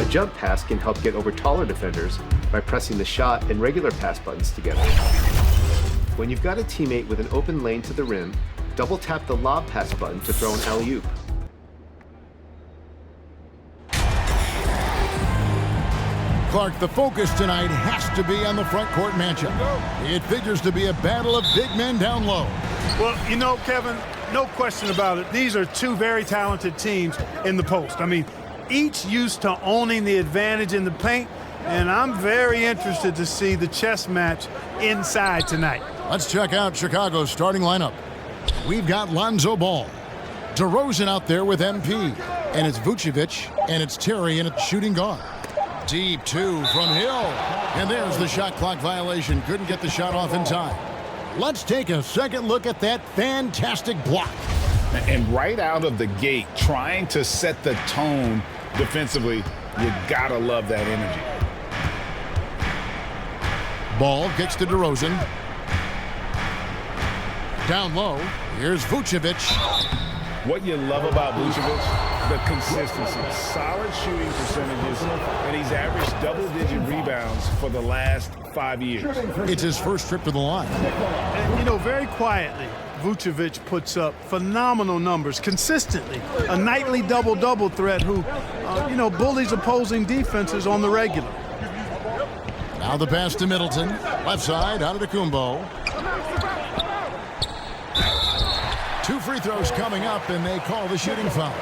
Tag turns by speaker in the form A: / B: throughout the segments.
A: A jump pass can help get over taller defenders by pressing the shot and regular pass buttons together. When you've got a teammate with an open lane to the rim, double tap the lob pass button to throw an alley-oop.
B: Clark, the focus tonight has to be on the front court matchup. It figures to be a battle of big men down low.
C: Well, you know, Kevin, no question about it. These are two very talented teams in the post. I mean, each used to owning the advantage in the paint, and I'm very interested to see the chess match inside tonight.
B: Let's check out Chicago's starting lineup. We've got Lonzo Ball, DeRozan out there with MP, and it's Vucevic, and it's Terry, and it's shooting guard. Deep two from Hill, and there's the shot clock violation. Couldn't get the shot off in time. Let's take a second look at that fantastic block.
D: And right out of the gate, trying to set the tone defensively, you gotta love that energy.
B: Ball gets to DeRozan. Down low, here's Vucevic.
D: What you love about Vucevic, the consistency, solid shooting percentages, and he's averaged double-digit rebounds for the last 5 years.
B: It's his first trip to the line.
C: And, you know, very quietly, Vucevic puts up phenomenal numbers consistently. A nightly double-double threat who, you know, bullies opposing defenses on the regular.
B: Now the pass to Middleton. Left side, Antetokounmpo. 2 free throws coming up, and they call the shooting foul.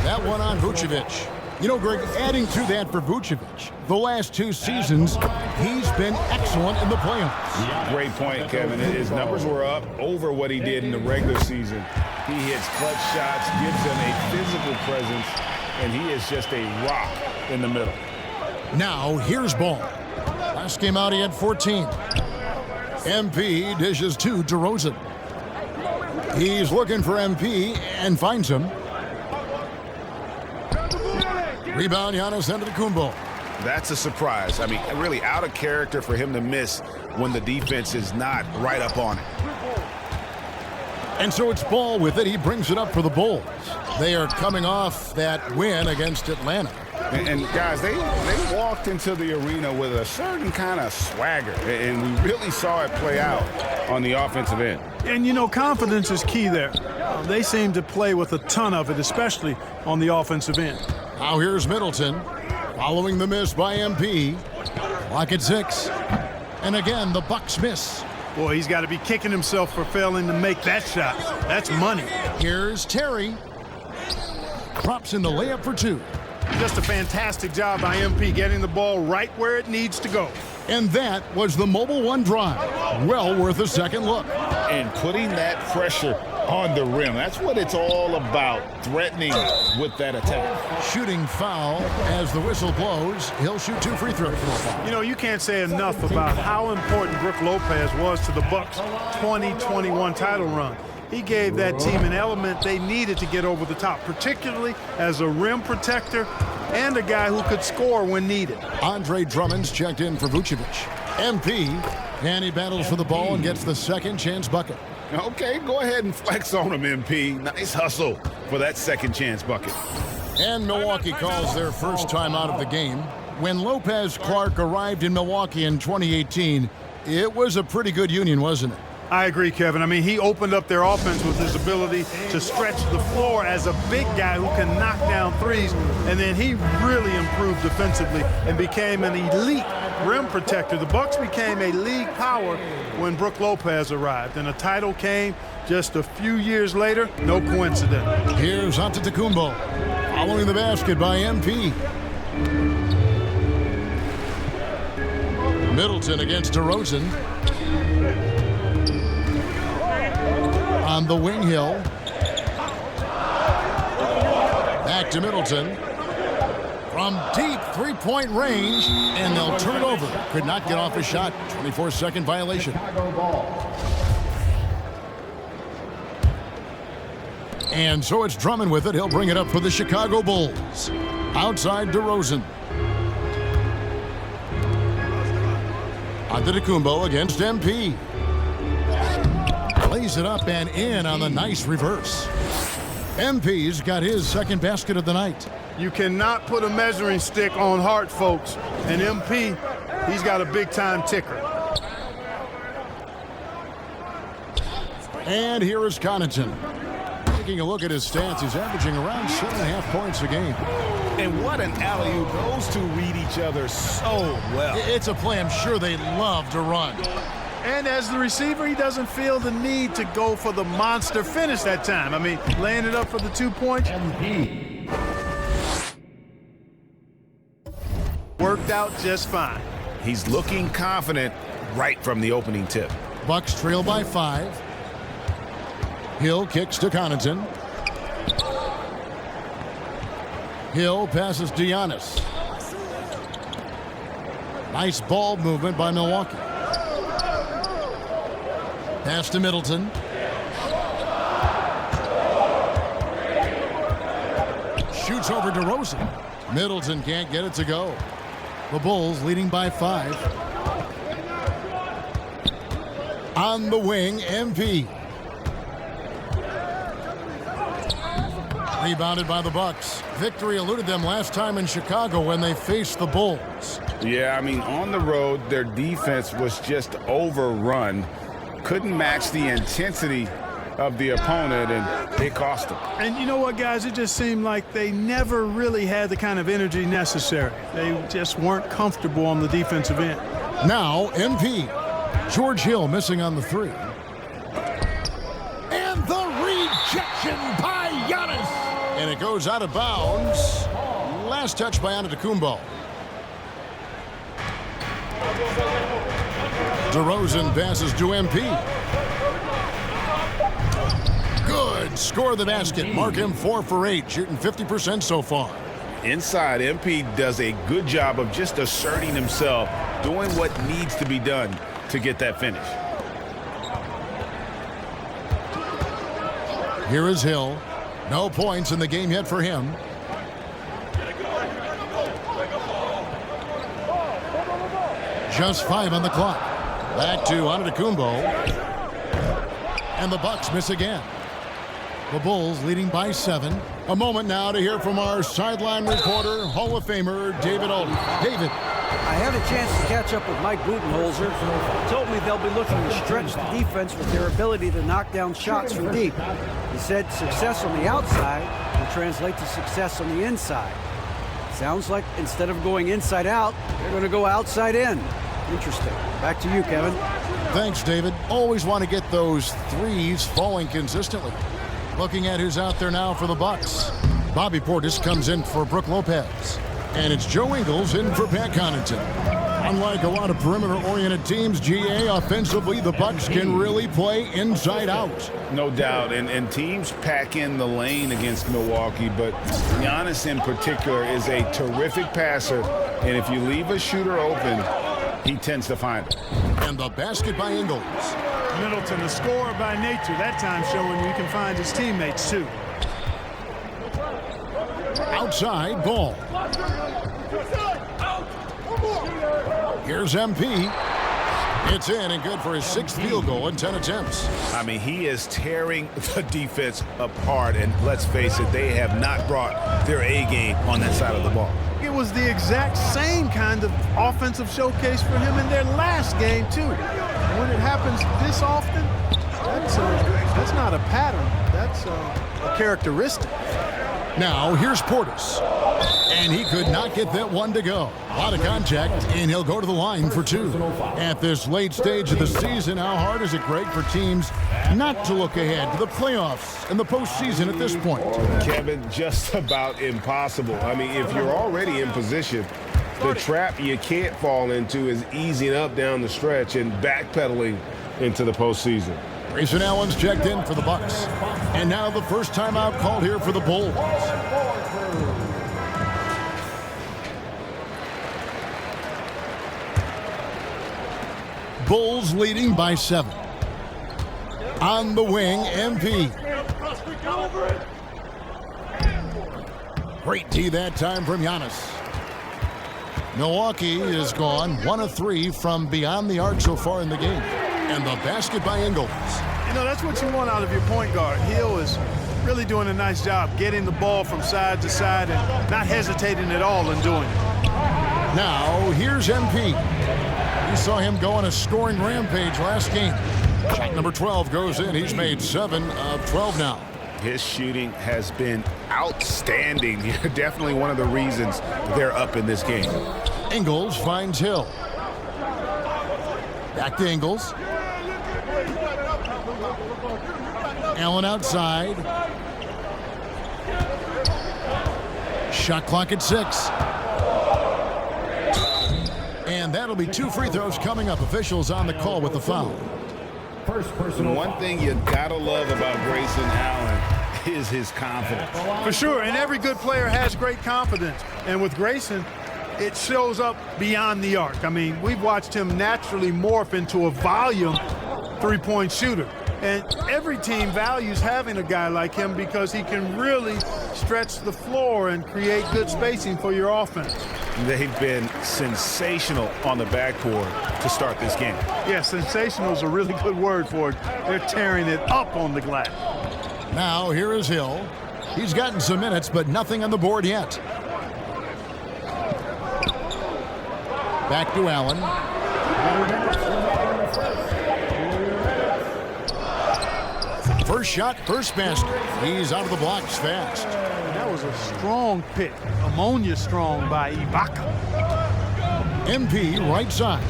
B: That one on Vucevic. You know, Greg, adding to that for Vucevic, the last 2 seasons, he's been excellent in the playoffs.
D: Great point, Kevin. His numbers were up over what he did in the regular season. He hits clutch shots, gives them a physical presence, and he is just a rock in the middle.
B: Now, here's Ball. Last game out, he had 14. MP dishes to DeRozan. He's looking for MP and finds him. Rebound, Giannis Antetokounmpo.
D: That's a surprise. I mean, really out of character for him to miss when the defense is not right up on it.
B: And so it's Ball with it. He brings it up for the Bulls. They are coming off that win against Atlanta.
D: And guys, they walked into the arena with a certain kind of swagger, and we really saw it play out on the offensive end.
C: And, you know, confidence is key there. They seem to play with a ton of it, especially on the offensive end.
B: Now here's Middleton, following the miss by MP. Clock at 6. And again, the Bucks miss.
C: Boy, he's got to be kicking himself for failing to make that shot. That's money.
B: Here's Terry. Drops in the layup for 2.
C: Just a fantastic job by MP getting the ball right where it needs to go.
B: And that was the Mobile One drive. Well worth a second look.
D: And putting that pressure on the rim. That's what it's all about, threatening with that attack.
B: Shooting foul as the whistle blows. He'll shoot 2 free throws.
C: You know, you can't say enough about how important Brook Lopez was to the Bucks' 2021 title run. He gave that team an element they needed to get over the top, particularly as a rim protector and a guy who could score when needed.
B: Andre Drummond's checked in for Vucevic. MP, and he battles for the ball and gets the second chance bucket.
D: Okay, go ahead and flex on him, MP. Nice hustle for that second chance bucket.
B: And Milwaukee calls their first time out of the game. When Lopez Clark arrived in Milwaukee in 2018, it was a pretty good union, wasn't it?
C: I agree, Kevin. I mean, he opened up their offense with his ability to stretch the floor as a big guy who can knock down threes, and then he really improved defensively and became an elite rim protector. The Bucks became a league power when Brook Lopez arrived, and a title came just a few years later. No coincidence.
B: Here's Antetokounmpo, following the basket by MP. Middleton against DeRozan. On the wing, Hill. Back to Middleton. From deep three-point range, and they'll turn it over. Could not get off a shot. 24-second violation. And so it's Drummond with it. He'll bring it up for the Chicago Bulls. Outside DeRozan. Antetokounmpo against MP. Lays it up and in on the nice reverse. MP's got his second basket of the night.
C: You cannot put a measuring stick on Hart, folks. And MP, he's got a big-time ticker.
B: And here is Connaughton. Taking a look at his stats, he's averaging around 7.5 points a game.
D: And what an alley-oop. Those two read each other so well.
B: It's a play I'm sure they love to run.
C: And as the receiver, he doesn't feel the need to go for the monster finish that time. I mean, laying it up for the 2 points. Worked out just fine.
D: He's looking confident right from the opening tip.
B: Bucks trail by 5. Hill kicks to Connaughton. Hill passes to Giannis. Nice ball movement by Milwaukee. Pass to Middleton. Shoots over DeRozan. Middleton can't get it to go. The Bulls leading by 5. On the wing, MP. Rebounded by the Bucks. Victory eluded them last time in Chicago when they faced the Bulls.
D: Yeah, I mean, on the road, their defense was just overrun. Couldn't match the intensity of the opponent, and it cost them.
C: And you know what, guys? It just seemed like they never really had the kind of energy necessary. They just weren't comfortable on the defensive end.
B: Now, MP. George Hill missing on the 3. And the rejection by Giannis. And it goes out of bounds. Last touch by Antetokounmpo. DeRozan passes to MP. Good. Score the basket. Mark him 4 for 8, shooting 50% so far.
D: Inside, MP does a good job of just asserting himself, doing what needs to be done to get that finish.
B: Here is Hill. No points in the game yet for him. Just 5 on the clock. Back to Antetokounmpo. And the Bucks miss again. The Bulls leading by 7. A moment now to hear from our sideline reporter, Hall of Famer David Alden. David.
E: I had a chance to catch up with Mike Budenholzer. He told me they'll be looking to stretch the defense with their ability to knock down shots from deep. He said success on the outside will translate to success on the inside. Sounds like instead of going inside out, they're going to go outside in. Interesting. Back to you, Kevin.
B: Thanks, David. Always want to get those threes falling consistently. Looking at who's out there now for the Bucks. Bobby Portis comes in for Brook Lopez. And it's Joe Ingles in for Pat Connaughton. Unlike a lot of perimeter-oriented teams, GA, offensively, the Bucks can really play inside out.
D: No doubt, and teams pack in the lane against Milwaukee, but Giannis in particular is a terrific passer, and if you leave a shooter open, he tends to find it.
B: And the basket by Ingles.
C: Middleton, the scorer by nature, that time showing you can find his teammates too.
B: Outside ball. Here's MP. It's in and good for his 6th field goal in 10 attempts.
D: I mean, he is tearing the defense apart, and let's face it, they have not brought their A game on that side of the ball.
C: It was the exact same kind of offensive showcase for him in their last game too. When it happens this often, that's not a pattern. That's a characteristic.
B: Now, here's Portis. And he could not get that one to go. A lot of contact, and he'll go to the line for 2. At this late stage of the season, how hard is it, Greg, for teams not to look ahead to the playoffs and the postseason at this point?
D: Kevin, just about impossible. I mean, if you're already in position, the trap you can't fall into is easing up down the stretch and backpedaling into the postseason.
B: Grayson Allen's checked in for the Bucks. And now the first timeout called here for the Bulls. Bulls leading by 7. On the wing, MP. Great D that time from Giannis. Milwaukee is gone 1 of 3 from beyond the arc so far in the game. And the basket by Ingles.
C: You know, that's what you want out of your point guard. Hill is really doing a nice job getting the ball from side to side and not hesitating at all in doing it.
B: Now, here's MP. We saw him go on a scoring rampage last game. Shot number 12 goes in. He's made 7 of 12 now.
D: His shooting has been outstanding. Definitely one of the reasons they're up in this game.
B: Ingles finds Hill. Back to Ingles. Allen outside. Shot clock at 6. And that'll be 2 free throws coming up. Officials on the call with the foul.
D: One thing you gotta love about Grayson Allen is his confidence.
C: For sure, and every good player has great confidence. And with Grayson, it shows up beyond the arc. I mean, we've watched him naturally morph into a volume three-point shooter. And every team values having a guy like him because he can really stretch the floor and create good spacing for your offense.
D: They've been sensational on the backcourt to start this game.
C: Yeah, sensational is a really good word for it. They're tearing it up on the glass.
B: Now here is Hill. He's gotten some minutes, but nothing on the board yet. Back to Allen. First shot, first basket. He's out of the blocks fast.
C: That was a strong pick. Ammonia strong by Ibaka.
B: MP right side.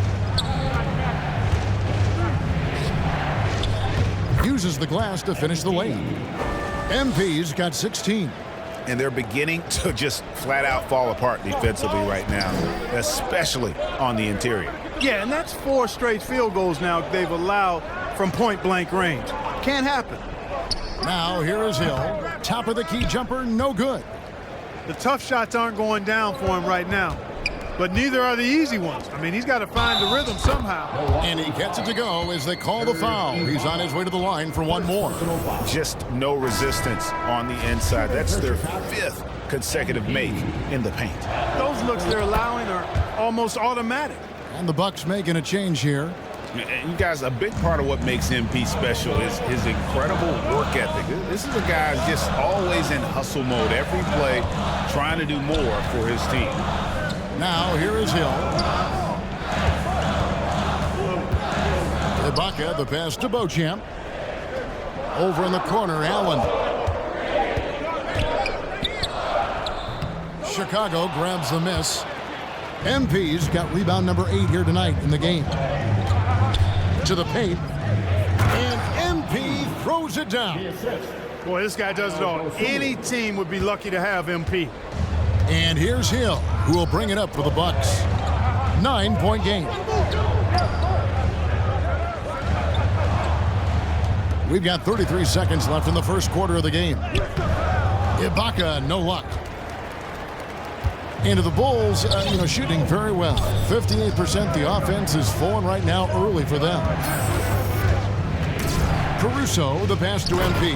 B: Uses the glass to finish the lane. MP's got 16.
D: And they're beginning to just flat out fall apart defensively right now, especially on the interior.
C: Yeah, and that's 4 straight field goals now they've allowed from point-blank range. Can't happen.
B: Now here is Hill. Top of the key jumper, no good.
C: The tough shots aren't going down for him right now, but neither are the easy ones. I mean, he's got to find the rhythm somehow.
B: And he gets it to go as they call the foul. He's on his way to the line for one more.
D: Just no resistance on the inside. That's their 5th consecutive make in the paint.
C: Those looks they're allowing are almost automatic.
B: And the Bucks making a change here.
D: And you guys, a big part of what makes MP special is his incredible work ethic. This is a guy just always in hustle mode, every play trying to do more for his team.
B: Now here is Hill. Ibaka, the pass to Beauchamp. Over in the corner, Allen. Chicago grabs the miss. MP's got rebound number 8 here tonight in the game. To the paint. And MP throws it down.
C: Boy, this guy does it all. Any team would be lucky to have MP.
B: And here's Hill, who will bring it up for the Bucks. 9-point game. We've got 33 seconds left in the first quarter of the game. Ibaka, no luck. Into the Bulls, shooting very well. 58%. The offense is flowing right now early for them. Caruso, the pass to MP,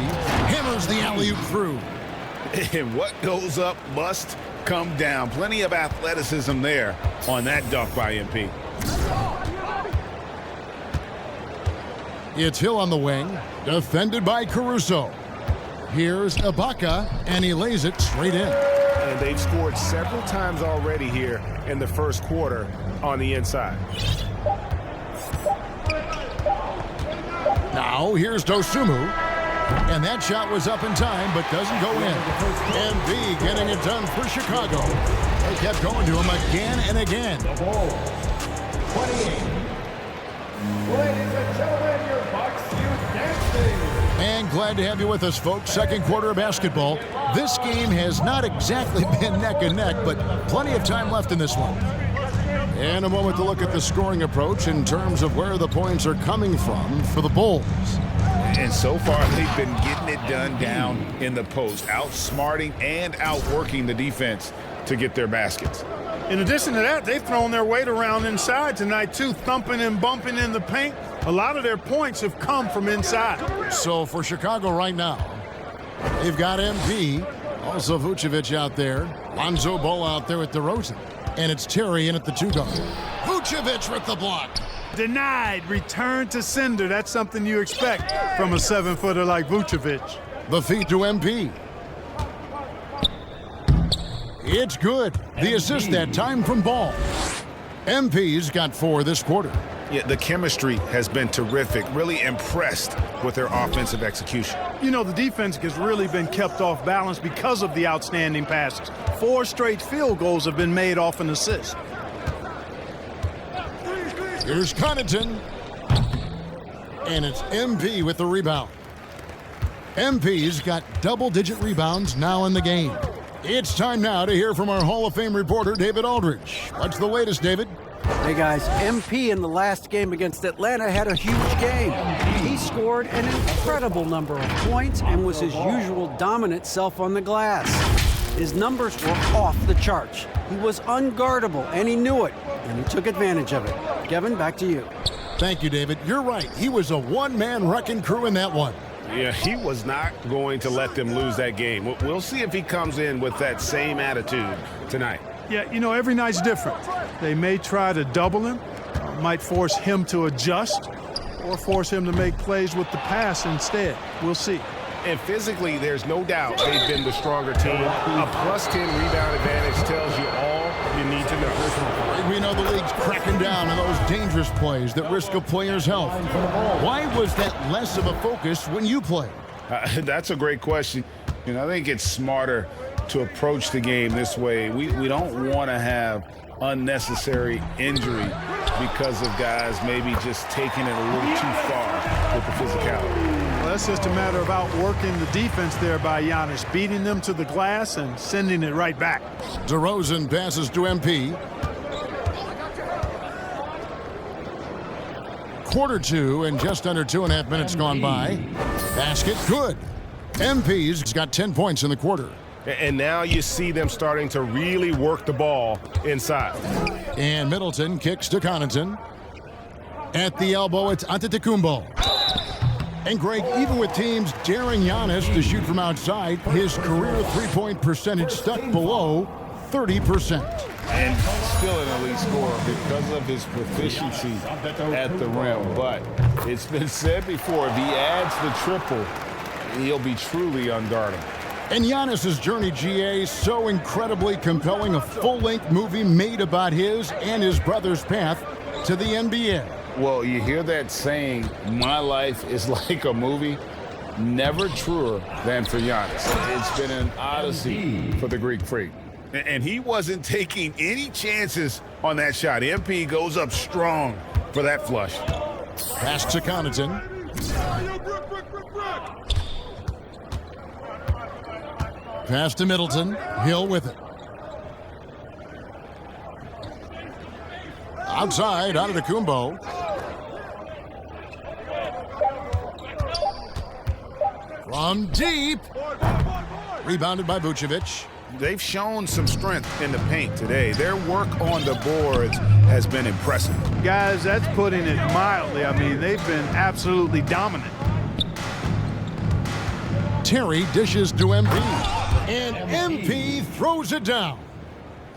B: hammers the alley-oop through.
D: And what goes up must come down. Plenty of athleticism there on that dunk by MP.
B: It's Hill on the wing, defended by Caruso. Here's Ibaka, and he lays it straight in.
D: And they've scored several times already here in the first quarter on the inside.
B: Now here's Dosunmu. And that shot was up in time, but doesn't go in. MB getting it done for Chicago. They kept going to him again and again.
F: 28. Ladies and gentlemen, your Bucks Youth Dancing.
B: And glad to have you with us, folks. Second quarter of basketball. This game has not exactly been neck and neck, but plenty of time left in this one. And a moment to look at the scoring approach in terms of where the points are coming from for the Bulls.
D: And so far, they've been getting it done down in the post, outsmarting and outworking the defense to get their baskets.
C: In addition to that, they've thrown their weight around inside tonight, too, thumping and bumping in the paint. A lot of their points have come from inside.
B: So for Chicago right now, they've got MP, also Vucevic out there, Lonzo Ball out there with DeRozan, and it's Terry in at the 2 guard. Vucevic with the block.
C: Denied. Return to sender. That's something you expect from a 7-footer like Vucevic.
B: The feed to MP. It's good. The assist that time from Ball. MP's got 4 this quarter.
G: Yeah, the chemistry has been terrific. Really impressed with their offensive execution.
C: You know, the defense has really been kept off balance because of the outstanding passes. 4 straight field goals have been made off an assist.
B: Here's Connaughton. And it's MP with the rebound. MP's got double-digit rebounds now in the game. It's time now to hear from our Hall of Fame reporter, David Aldridge. What's the latest, David?
E: Hey guys, MP in the last game against Atlanta had a huge game. He scored an incredible number of points and was his usual dominant self on the glass. His numbers were off the charts. He was unguardable, and he knew it, and he took advantage of it. Kevin, back to you.
B: Thank you, David. You're right. He was a one-man wrecking crew in that one.
D: Yeah, he was not going to let them lose that game. We'll see if he comes in with that same attitude tonight.
C: Yeah, you know, every night's different. They may try to double him, might force him to adjust, or force him to make plays with the pass instead. We'll see.
D: And physically, there's no doubt they've been the stronger team. A +10 rebound advantage tells you all you need to know.
B: We know the league's cracking down on those dangerous plays that risk a player's health. Why was that less of a focus when you played?
D: That's a great question. You know, I think it's smarter to approach the game this way. We don't want to have unnecessary injury because of guys maybe just taking it a little too far with the physicality.
C: Well, that's just a matter of outworking the defense there by Giannis, beating them to the glass and sending it right back.
B: DeRozan passes to MP. Quarter 2 and just under 2.5 minutes gone by. Basket good. MP's got 10 points in the quarter.
D: And now you see them starting to really work the ball inside.
B: And Middleton kicks to Connaughton. At the elbow, it's Antetokounmpo. And Greg, even with teams daring Giannis to shoot from outside, his career three-point percentage stuck below 30%.
H: And still an elite scorer because of his proficiency at the rim. But it's been said before, if he adds the triple, he'll be truly unguardable.
B: And Giannis's journey, GA, so incredibly compelling, a full-length movie made about his and his brother's path to the NBA.
H: Well, you hear that saying, my life is like a movie. Never truer than for Giannis. It's been an odyssey for the Greek freak.
G: And he wasn't taking any chances on that shot. MP goes up strong for that flush.
B: Pass to Connaughton. Pass to Middleton. Hill with it. Outside, Antetokounmpo. From deep. Rebounded by Vucevic.
G: They've shown some strength in the paint today. Their work on the boards has been impressive.
C: Guys, that's putting it mildly. I mean, they've been absolutely dominant.
B: Terry dishes to MP. And MP throws it down.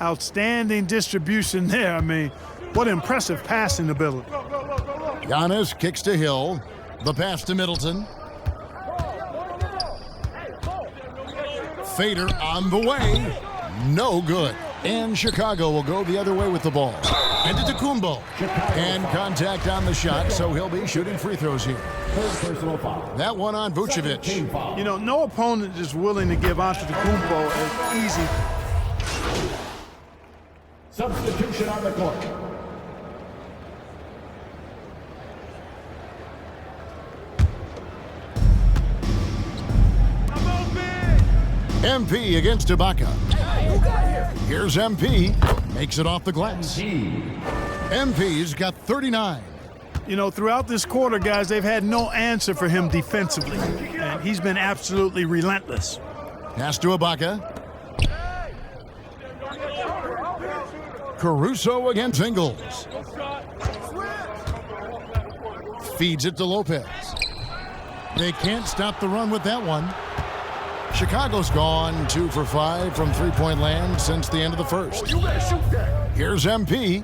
C: Outstanding distribution there. I mean, what impressive passing ability.
B: Giannis kicks to Hill. The pass to Middleton. Fader on the way. No good. And Chicago will go the other way with the ball. And Antetokounmpo. And contact on the shot, so he'll be shooting free throws here. That one on Vucevic.
C: You know, no opponent is willing to give Antetokounmpo an easy.
F: Substitution on the court.
B: MP against Ibaka. Here's MP. Makes it off the glass. MP's got 39.
C: You know, throughout this quarter, guys, they've had no answer for him defensively. And he's been absolutely relentless.
B: Pass to Ibaka. Caruso against Ingles. Feeds it to Lopez. They can't stop the run with that one. Chicago's gone 2 for 5 from three-point land since the end of the first. Here's MP.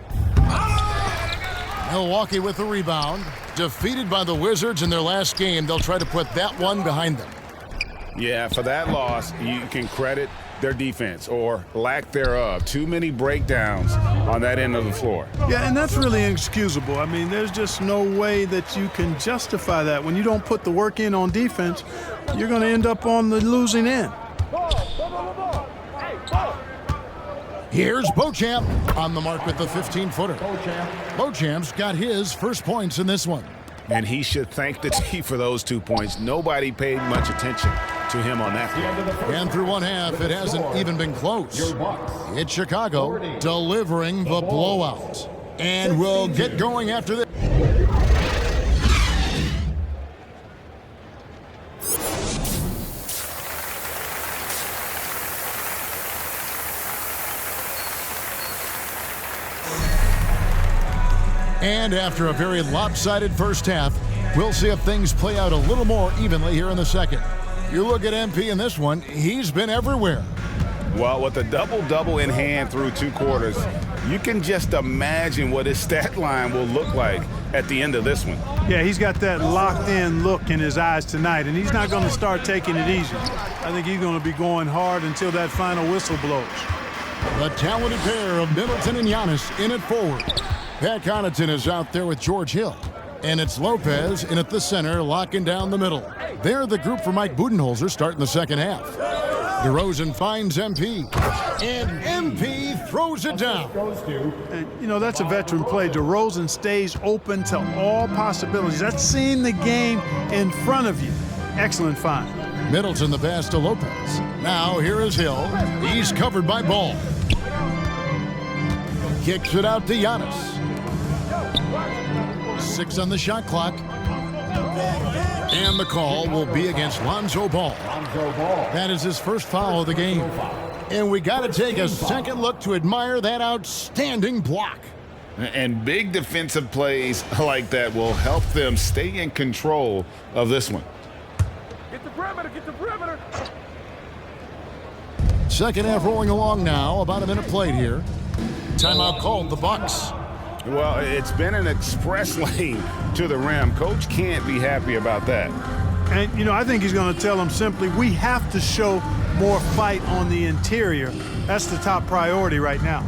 B: Milwaukee with the rebound. Defeated by the Wizards in their last game, they'll try to put that one behind them.
D: Yeah, for that loss, you can credit their defense or lack thereof. Too many breakdowns on that end of the floor.
C: Yeah, and that's really inexcusable. I mean, there's just no way that you can justify that. When you don't put the work in on defense, you're going to end up on the losing end.
B: Here's Beauchamp on the mark with the 15-footer. Beauchamp's got his first points in this one.
D: And he should thank the team for those 2 points. Nobody paid much attention to him on that play.
B: And through one half, it hasn't even been close. It's Chicago delivering the blowout. And we'll get going after this. And after a very lopsided first half, we'll see if things play out a little more evenly here in the second. You look at MP in this one, he's been everywhere.
D: Well, with a double-double in hand through 2 quarters, you can just imagine what his stat line will look like at the end of this one.
C: Yeah, he's got that locked-in look in his eyes tonight, and he's not going to start taking it easy. I think he's going to be going hard until that final whistle blows.
B: The talented pair of Middleton and Giannis in at forward. Pat Connaughton is out there with George Hill. And it's Lopez in at the center, locking down the middle. They're the group for Mike Budenholzer starting the second half. DeRozan finds MP. And MP throws it down.
C: And, you know, that's a veteran play. DeRozan stays open to all possibilities. That's seeing the game in front of you. Excellent find.
B: Middleton the pass to Lopez. Now here is Hill. He's covered by Ball. Kicks it out to Giannis. 6 on the shot clock. And the call will be against Lonzo Ball. That is his first foul of the game. And we got to take a second look to admire that outstanding block.
H: And big defensive plays like that will help them stay in control of this one.
F: Get the perimeter, get the perimeter.
B: Second half rolling along now. About a minute played here. Timeout called the Bucks.
D: Well, it's been an express lane to the rim. Coach can't be happy about that.
C: And, you know, I think he's going to tell them simply, we have to show more fight on the interior. That's the top priority right now.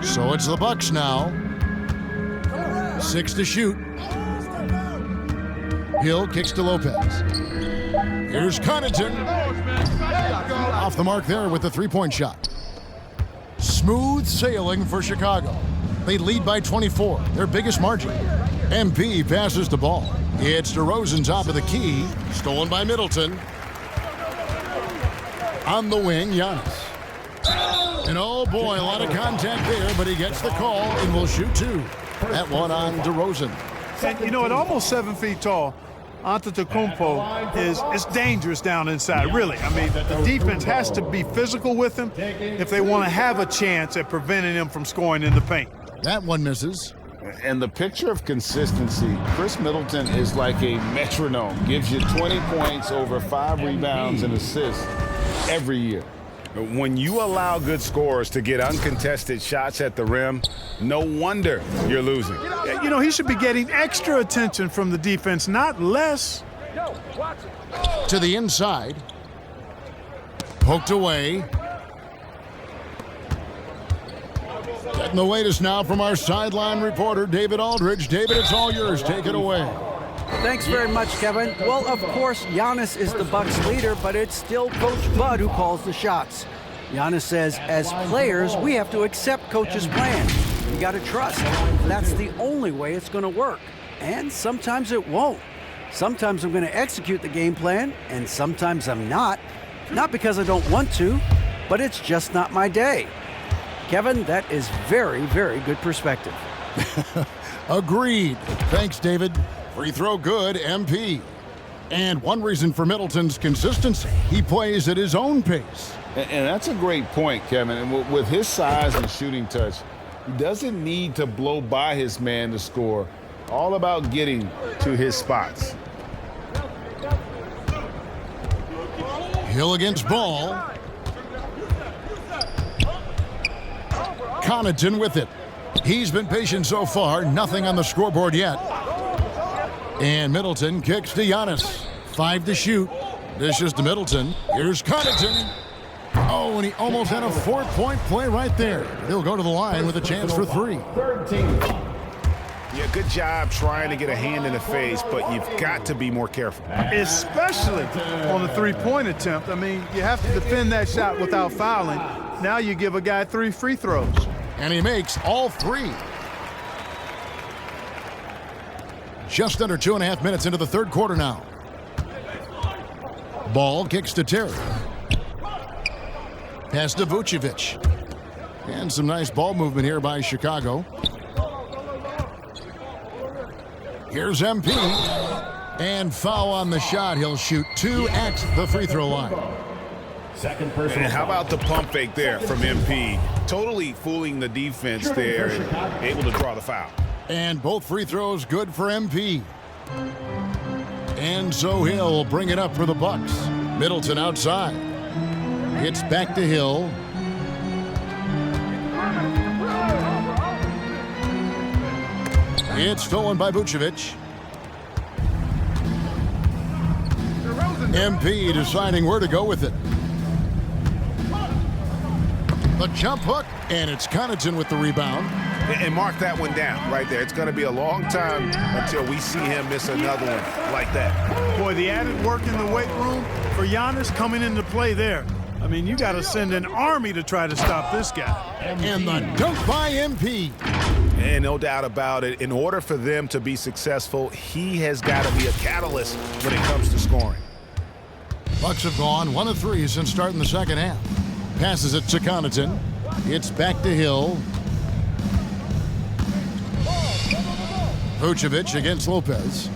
B: So it's the Bucks now. 6 to shoot. Hill kicks to Lopez. Here's Connaughton. Off the mark there with the three-point shot. Smooth sailing for Chicago. They lead by 24, their biggest margin. MP passes the ball. It's DeRozan top of the key. Stolen by Middleton. On the wing, Giannis. And oh boy, a lot of contact there, but he gets the call and will shoot 2. That one on DeRozan.
C: And, you know, at almost 7 feet tall, Antetokounmpo is dangerous down inside, really. I mean, the defense has to be physical with him if they want to have a chance at preventing him from scoring in the paint.
B: That one misses.
H: And the picture of consistency, Chris Middleton is like a metronome. Gives you 20 points, over 5 rebounds and assists every year.
D: When you allow good scorers to get uncontested shots at the rim, no wonder you're losing.
C: You know, he should be getting extra attention from the defense, not less.
B: To the inside. Poked away. Getting the latest now from our sideline reporter, David Aldridge. David, it's all yours. Take it away.
E: Thanks very much, Kevin. Well, of course, Giannis is the Bucks leader, but it's still Coach Bud who calls the shots. Giannis says, as players, we have to accept Coach's plan. We got to trust. That's the only way it's going to work. And sometimes it won't. Sometimes I'm going to execute the game plan, and sometimes I'm not. Not because I don't want to, but it's just not my day. Kevin, that is very, very good perspective.
B: Agreed. Thanks, David. Free throw good, MP. And one reason for Middleton's consistency, he plays at his own pace.
H: And that's a great point, Kevin. And with his size and shooting touch, he doesn't need to blow by his man to score. All about getting to his spots.
B: Hill against Ball. Connaughton with it. He's been patient so far. Nothing on the scoreboard yet. And Middleton kicks to Giannis. 5 to shoot. Dishes to Middleton. Here's Connaughton. Oh, and he almost had a 4-point play right there. He'll go to the line with a chance for 3.
G: Yeah, good job trying to get a hand in the face, but you've got to be more careful.
C: Especially on a three-point attempt. I mean, you have to defend that shot without fouling. Now you give a guy 3 free throws.
B: And he makes all 3. Just under 2.5 minutes into the third quarter now. Ball kicks to Terry. Pass to Vucevic. And some nice ball movement here by Chicago. Here's MP. And foul on the shot. He'll shoot 2 at the free throw line.
G: Second person. And how about the pump fake there from MP? Totally fooling the defense there and able to draw the foul.
B: And both free throws good for MP. And so Hill will bring it up for the Bucks. Middleton outside. It's back to Hill. It's stolen by Vucevic. MP deciding where to go with it. The jump hook, and it's Connaughton with the rebound.
G: And mark that one down right there. It's going to be a long time until we see him miss another one like that.
C: Boy, the added work in the weight room for Giannis coming into play there. I mean, you got to send an army to try to stop this guy.
B: And the dunk by MP.
G: And no doubt about it, in order for them to be successful, he has got to be a catalyst when it comes to scoring.
B: Bucks have gone 1 of 3 since starting the second half. Passes it to Connaughton. It's back to Hill. Vucevic against Lopez.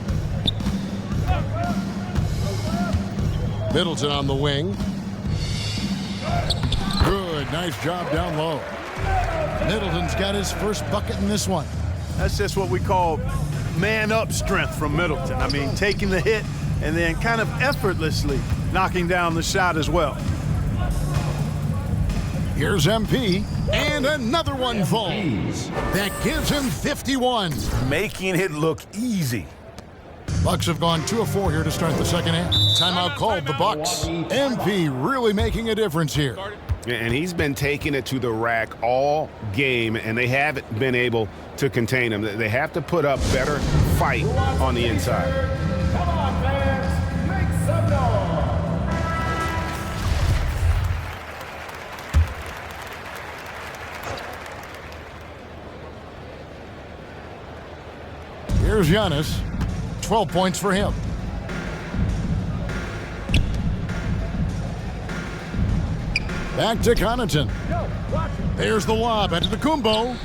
B: Middleton on the wing. Good, nice job down low. Middleton's got his first bucket in this one.
C: That's just what we call man-up strength from Middleton. I mean, taking the hit and then kind of effortlessly knocking down the shot as well.
B: Here's MP, and another one falls. That gives him 51.
G: Making it look easy.
B: Bucks have gone 2 of 4 here to start the second half. Timeout called the Bucks. MP really making a difference here.
G: And he's been taking it to the rack all game, and they haven't been able to contain him. They have to put up better fight on the inside.
F: Come on, fans, make some noise.
B: Here's Giannis. 12 points for him. Back to Connaughton. There's the lob. Antetokounmpo.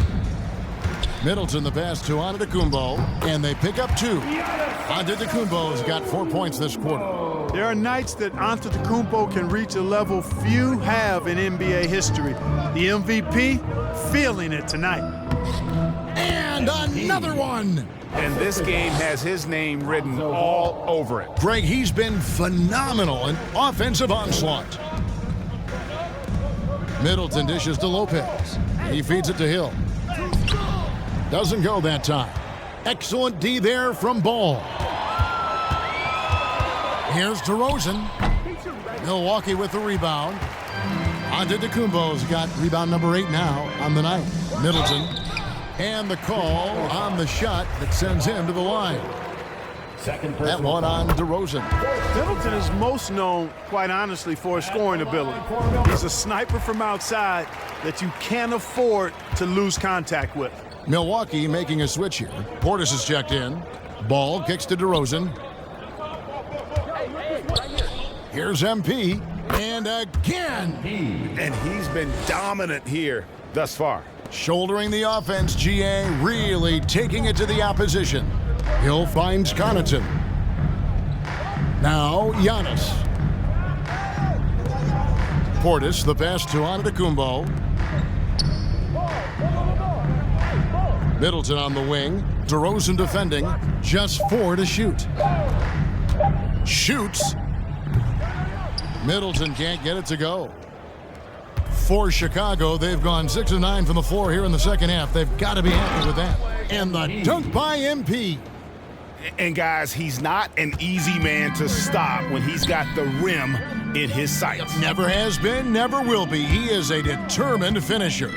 B: Middleton the pass to Antetokounmpo. And they pick up 2. Antetokounmpo's got 4 points this quarter.
C: There are nights that Antetokounmpo can reach a level few have in NBA history. The MVP feeling it tonight.
B: And another one.
G: And this game has his name written all over it.
B: Greg, he's been phenomenal in offensive onslaught. Middleton dishes to Lopez. He feeds it to Hill. Doesn't go that time. Excellent D there from Ball. Here's DeRozan. Milwaukee with the rebound. Antetokounmpo's got rebound number 8 now on the night. Middleton. And the call on the shot that sends him to the line. That one on DeRozan.
C: Middleton is most known, quite honestly, for his scoring ability. He's a sniper from outside that you can't afford to lose contact with.
B: Milwaukee making a switch here. Portis is checked in. Ball kicks to DeRozan. Here's MP. And again.
G: And he's been dominant here thus far.
B: Shouldering the offense, GA really taking it to the opposition. Hill finds Connaughton. Now Giannis. Portis, the pass to Antetokounmpo. Middleton on the wing. DeRozan defending. Just 4 to shoot. Shoots. Middleton can't get it to go. For Chicago, they've gone 6 of 9 from the floor here in the second half. They've got to be happy with that. And the dunk by MP.
G: And guys, he's not an easy man to stop when he's got the rim in his sights.
B: Never has been, never will be. He is a determined finisher.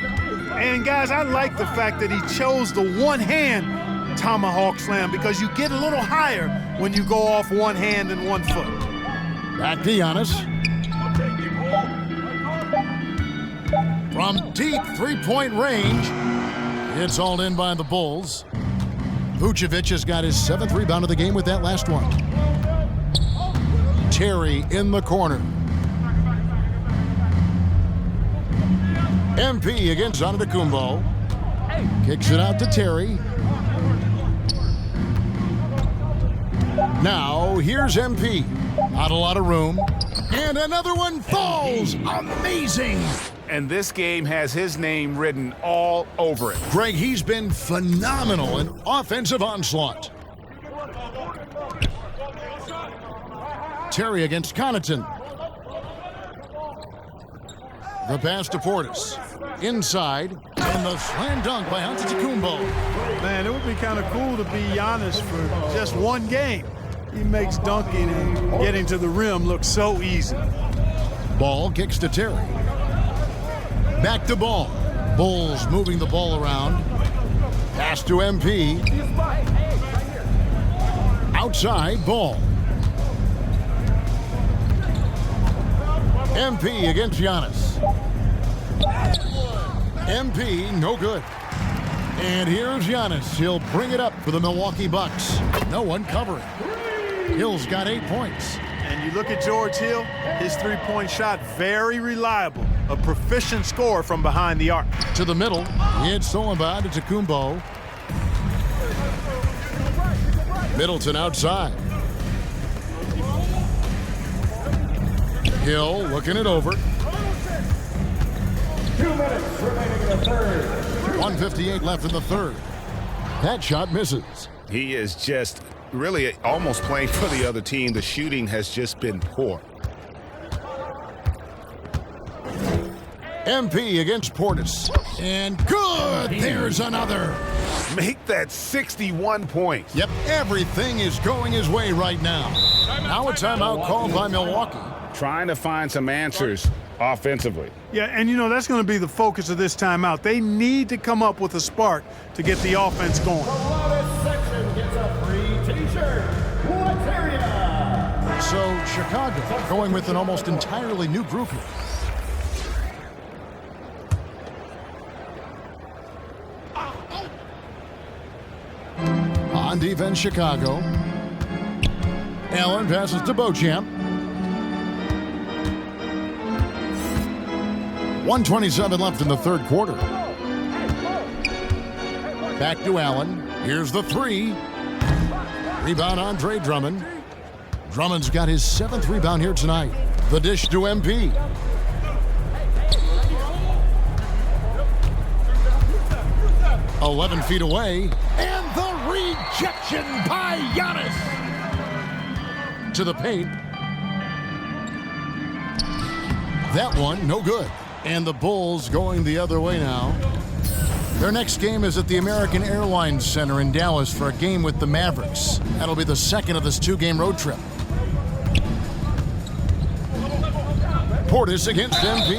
C: And guys, I like the fact that he chose the one-hand tomahawk slam because you get a little higher when you go off one hand and 1 foot.
B: Back to Giannis. From deep three-point range, it's hauled in by the Bulls. Vucevic has got his 7th rebound of the game with that last one. Terry in the corner. MP against Antetokounmpo. Kicks it out to Terry. Now, here's MP. Not a lot of room. And another one falls. Amazing.
G: And this game has his name written all over it.
B: Greg, he's been phenomenal in offensive onslaught. Terry against Connaughton. The pass to Portis. Inside, and the slam dunk by Antetokounmpo.
C: Man, it would be kind of cool to be Giannis for just one game. He makes dunking and getting to the rim look so easy.
B: Ball kicks to Terry. Back to Ball. Bulls moving the ball around. Pass to MP. Outside, Ball. MP against Giannis. MP, no good. And here's Giannis. He'll bring it up for the Milwaukee Bucks. No one covering. Hill's got 8 points.
C: And you look at George Hill, his three-point shot, very reliable. A proficient scorer from behind the arc.
B: To the middle, it's stolen by Antetokounmpo. Middleton outside. Hill looking it over.
F: 2 minutes remaining in the third.
B: 1:58 left in the third. That shot misses.
G: He is just really almost playing for the other team. The shooting has just been poor.
B: MP against Portis. And good! There's another.
G: Make that 61 points.
B: Yep, everything is going his way right now. Now a timeout called by Milwaukee.
G: Trying to find some answers offensively.
C: Yeah, and you know, that's going to be the focus of this timeout. They need to come up with a spark to get the offense going.
F: The loudest section gets a free t-shirt. What area?
B: So Chicago going with an almost entirely new group here. On defense, Chicago. Allen passes to Beauchamp. 1:27 left in the third quarter. Back to Allen. Here's the three. Rebound Andre Drummond. Drummond's got his 7th rebound here tonight. The dish to MP. "11 feet away, and the rejection by Giannis to the paint. That one, no good. And the Bulls going the other way now. Their next game is at the American Airlines Center in Dallas for a game with the Mavericks. That'll be the second of this 2-game road trip. Portis against MP.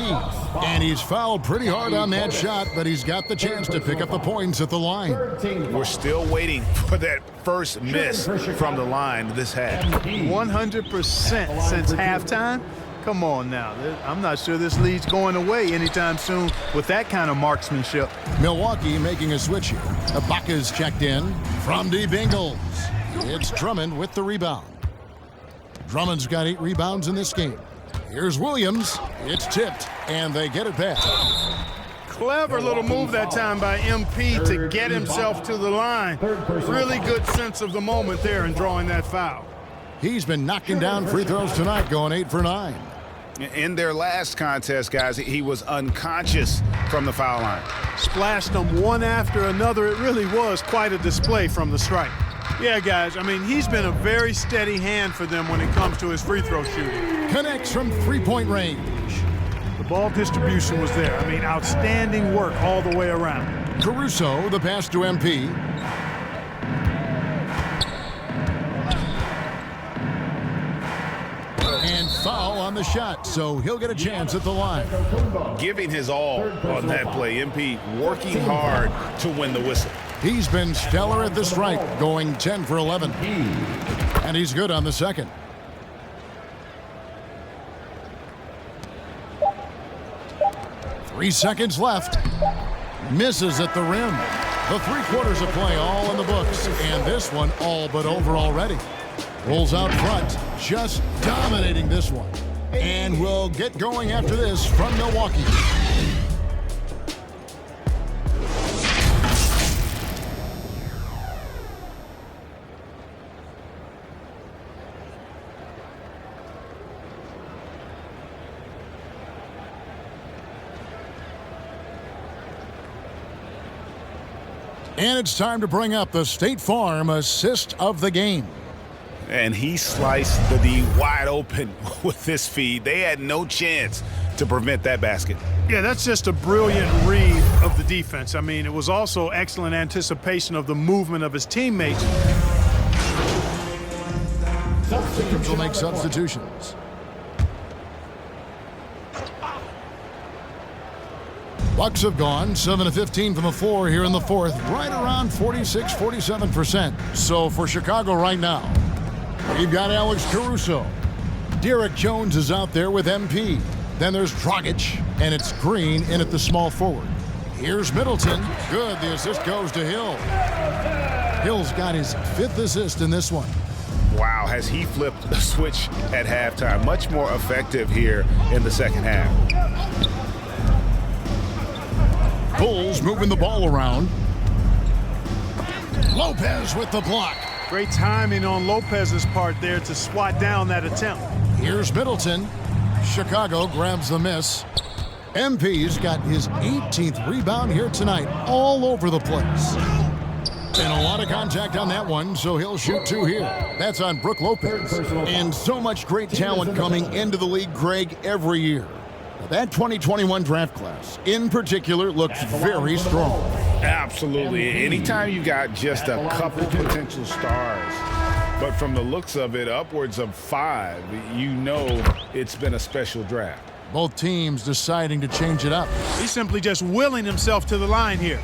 B: And he's fouled pretty hard on that shot, but he's got the chance to pick up the points at the line.
G: We're still waiting for that first miss from the line this half.
C: 100% since halftime. Come on now. I'm not sure this lead's going away anytime soon with that kind of marksmanship.
B: Milwaukee making a switch here. Ibaka's checked in from deep Ingles. It's Drummond with the rebound. Drummond's got 8 rebounds in this game. Here's Williams. It's tipped, and they get it back.
C: Clever little move that time by MP to get himself to the line. Really good sense of the moment there in drawing that foul.
B: He's been knocking down free throws tonight, going 8 for 9.
G: In their last contest, guys, he was unconscious from the foul line.
C: Splashed them one after another. It really was quite a display from the stripe. Yeah, guys, I mean, he's been a very steady hand for them when it comes to his free throw shooting.
B: Connects from three-point range.
C: The ball distribution was there. I mean, outstanding work all the way around.
B: Caruso, the pass to MP. And foul on the shot, so he'll get a chance at the line.
G: Giving his all on that play. MP working hard to win the whistle.
B: He's been stellar at the stripe, going 10 for 11. And he's good on the second. Three seconds left. Misses at the rim. The 3 quarters of play all in the books, and this one all but over already. Bulls out front, just dominating this one. And we'll get going after this from Milwaukee. And it's time to bring up the State Farm assist of the game.
G: And he sliced the D wide open with this feed. They had no chance to prevent that basket.
C: Yeah, that's just a brilliant read of the defense. I mean, it was also excellent anticipation of the movement of his teammates.
B: Will make substitutions. Bucks have gone 7 of 15 from the floor here in the fourth, right around 46-47%. So for Chicago right now, we've got Alex Caruso. Derek Jones is out there with MP. Then there's Dragic, and it's Green in at the small forward. Here's Middleton. Good, the assist goes to Hill. Hill's got his 5th assist in this one.
G: Wow, has he flipped the switch at halftime. Much more effective here in the second half.
B: Bulls moving the ball around. Lopez with the block.
C: Great timing on Lopez's part there to swat down that attempt.
B: Here's Middleton. Chicago grabs the miss. MP's got his 18th rebound here tonight, all over the place. And a lot of contact on that one, so he'll shoot 2 here. That's on Brook Lopez. And so much great talent coming into the league, Greg, every year. That 2021 draft class, in particular, looks very strong.
G: Absolutely. Anytime you got just a couple potential stars, but from the looks of it, upwards of 5, you know it's been a special draft.
B: Both teams deciding to change it up.
C: He's simply just willing himself to the line here.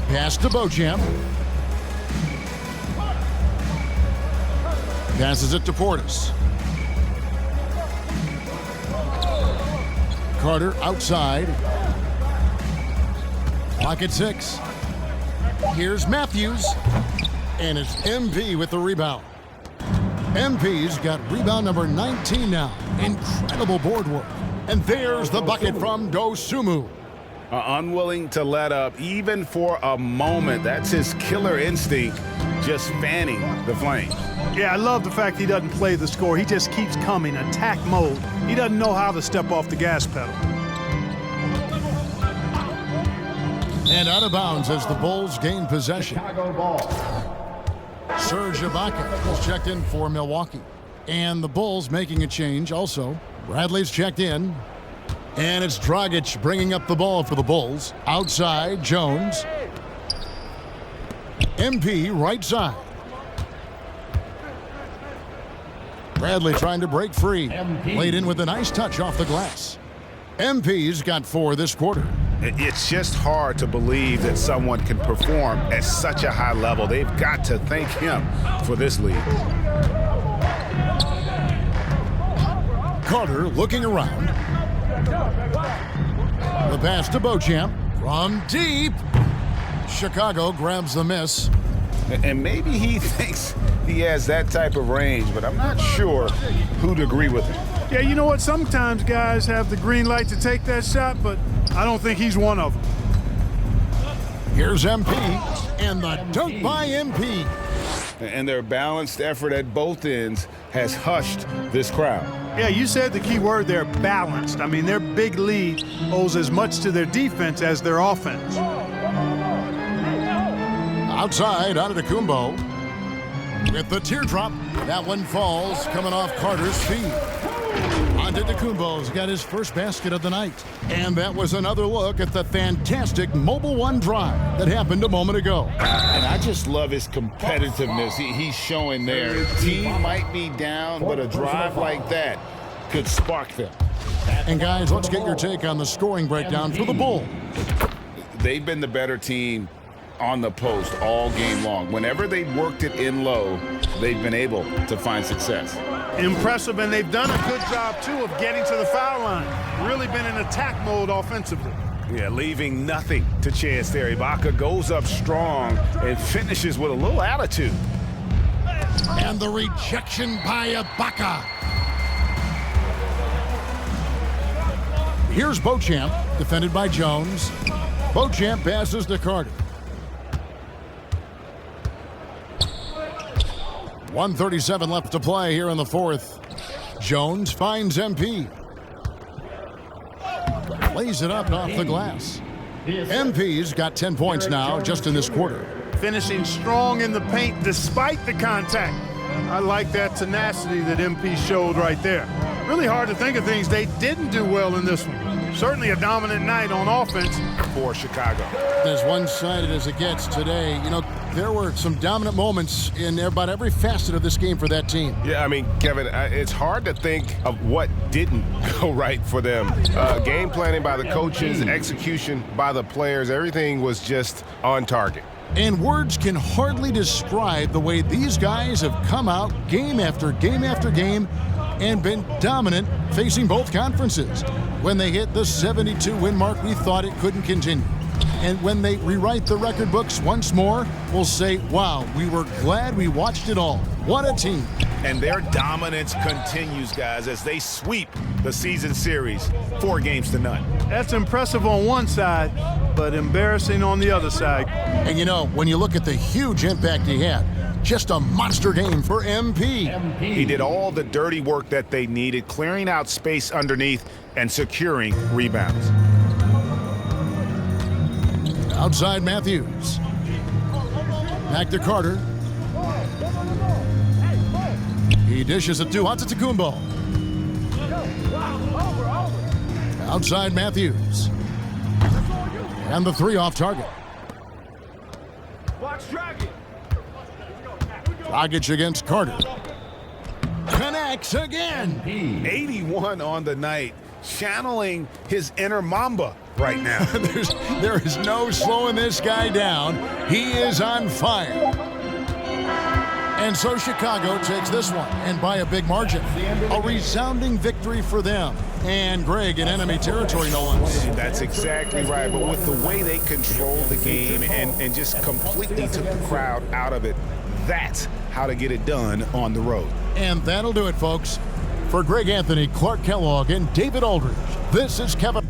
B: Pass to Beauchamp. Passes it to Portis. Carter outside. Pocket 6. Here's Matthews. And it's MP with the rebound. MP's got rebound number 19 now. Incredible board work. And there's the bucket from Dosunmu.
G: Unwilling to let up even for a moment. That's his killer instinct, just fanning the flames.
C: Yeah, I love the fact he doesn't play the score. He just keeps coming, attack mode. He doesn't know how to step off the gas pedal.
B: And out of bounds as the Bulls gain possession. Serge Ibaka is checked in for Milwaukee. And the Bulls making a change also. Bradley's checked in. And it's Dragic bringing up the ball for the Bulls. Outside, Jones. MP right side. Bradley trying to break free. Laid in with a nice touch off the glass. MP's got 4 this quarter.
G: It's just hard to believe that someone can perform at such a high level. They've got to thank him for this lead.
B: Carter looking around. The pass to Beauchamp from deep. Chicago grabs the miss.
G: And maybe he thinks he has that type of range, but I'm not sure who'd agree with him.
C: Yeah, you know what? Sometimes guys have the green light to take that shot, but I don't think he's one of them.
B: Here's MP, and the dunk by MP.
G: And their balanced effort at both ends has hushed this crowd.
C: Yeah, you said the key word there, balanced. I mean, their big lead owes as much to their defense as their offense.
B: Outside, Antetokounmpo. with the teardrop. That one falls, coming off Carter's feet. Antetokounmpo's got his first basket of the night. And that was another look at the fantastic Mobile One drive that happened a moment ago.
H: And I just love his competitiveness he's showing there. Team might be down, but a drive like that could spark them.
B: And guys, let's get your take on the scoring breakdown for the Bulls.
H: They've been the better team on the post all game long. Whenever they've worked it in low, they've been able to find success.
C: Impressive, and they've done a good job, too, of getting to the foul line. Really been in attack mode offensively.
G: Yeah, leaving nothing to chance there. Ibaka goes up strong and finishes with a little attitude.
B: And the rejection by Ibaka. Here's Beauchamp, defended by Jones. Beauchamp passes to Carter. 1:37 left to play here in the fourth. Jones finds MP. Lays it up and off the glass. MP's got 10 points now just in this quarter.
C: Finishing strong in the paint despite the contact. I like that tenacity that MP showed right there. Really hard to think of things they didn't do well in this one. Certainly a dominant night on offense
G: For Chicago.
B: As one-sided as it gets today, you know, there were some dominant moments in about every facet of this game for that team.
D: Yeah, I mean, Kevin, it's hard to think of what didn't go right for them. Game planning by the coaches, execution by the players, everything was just on target.
B: And words can hardly describe the way these guys have come out game after game after game and been dominant facing both conferences. When they hit the 72 win mark, we thought it couldn't continue. And when they rewrite the record books once more, we'll say, wow, we were glad we watched it all. What a team.
G: And their dominance continues, guys, as they sweep the season series 4 games to none.
C: That's impressive on one side, but embarrassing on the other side.
B: And you know, when you look at the huge impact he had, just a monster game for MP.
G: He did all the dirty work that they needed, clearing out space underneath and securing rebounds.
B: Outside Matthews. Back to Carter. He dishes it to Antetokounmpo. Outside Matthews. And the three off target. Dragic against Carter. Connects again.
G: 81 on the night, channeling his inner Mamba right now.
B: There is no slowing this guy down. He is on fire. And so Chicago takes this one, and by a big margin. A resounding victory for them. And Greg in enemy territory, no less.
G: That's exactly right. But with the way they controlled the game and just completely took the crowd out of it, that's how to get it done on the road.
B: And that'll do it, folks. For Greg Anthony, Clark Kellogg, and David Aldridge, this is Kevin.